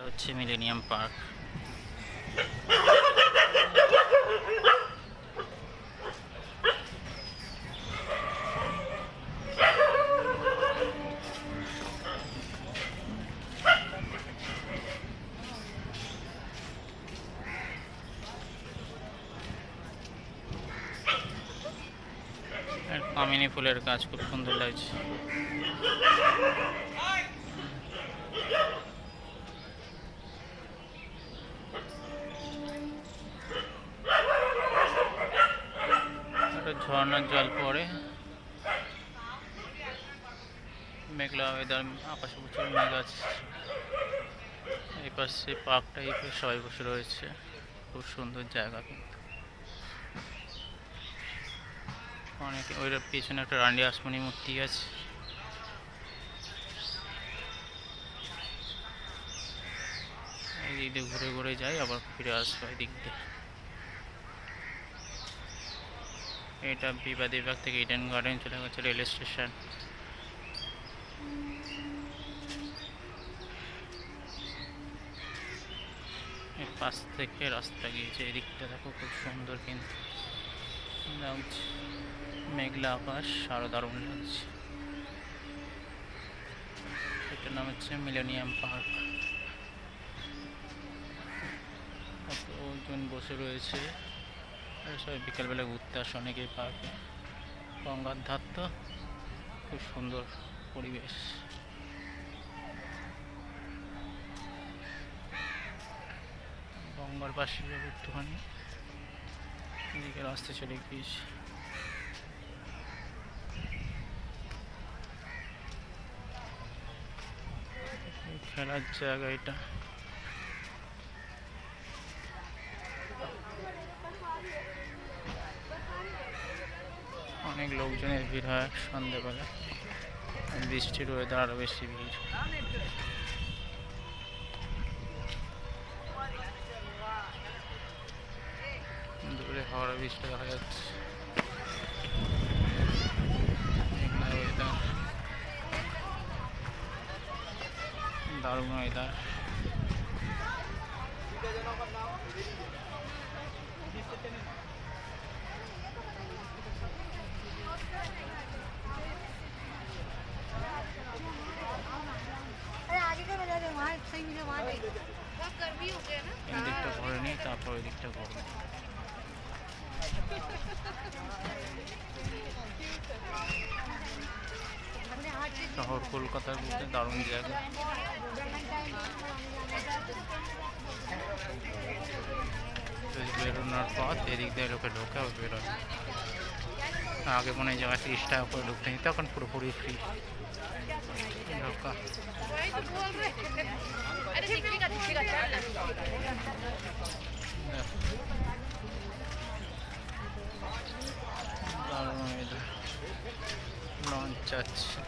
হচ্ছে millennium park. কামিনী ফুলের গাছ খুব সুন্দর লাগছে। ঝর্ণার জল পড়ে, মেঘলা ওয়েদার, আকাশে প্রচুর মেঘ আছে। এই পাশে পার্কটা, এই পাশে সবাই বসে রয়েছে। খুব সুন্দর জায়গা কিন্তু অনেকে। ওই পিছনে একটা রানী আসমনি মূর্তি আছে। এই দিক ঘুরে ঘুরে যাই, আবার ফিরে আসবো এই দিক দিয়ে। এটা বিবাদী বিভাগ থেকে ইডেন গার্ডেন চলে গেছে রেল স্টেশন। এর পাশ থেকে রাস্তা গিয়েছে, এদিকটা দেখো খুব সুন্দর কিন্তু লাগছে। মেঘলা আকাশ, আরো দারুণ লাগছে। এটার নাম হচ্ছে মিলেনিয়াম পার্ক। কতজন বসে রয়েছে, সবাই বিকালবেলা ঘুরতে আসে অনেকে পার্কে। গঙ্গার ধার তো, খুব সুন্দর পরিবেশ। গঙ্গার পাশে যাবে একটুখানি, এদিকে রাস্তা চলে গিয়েছে। খেলার জায়গা এটা। অনেক লোকজনের ভিড় হয় সন্ধ্যাবেলা, বৃষ্টির ওয়েদার আরো বেশি ভিড়। দূরে হাওড়া বৃষ্টি দেখা যাচ্ছে। দারুণ ওয়েদার। এদিকটা ঘরে নিই, তারপর ওই দিকটা ঘুরবো। শহর কলকাতার মধ্যে দারুণ জায়গা। বেরোনোর পথ এদিক দিয়ে লোকে ঢোকে আর বেরোয়। আগে মনে হয় জায়গা 30 টাকা করে ঢুকতে নিত, এখন পুরোপুরি ফ্রি ঢোকা। দারুণ লঞ্চ আছে।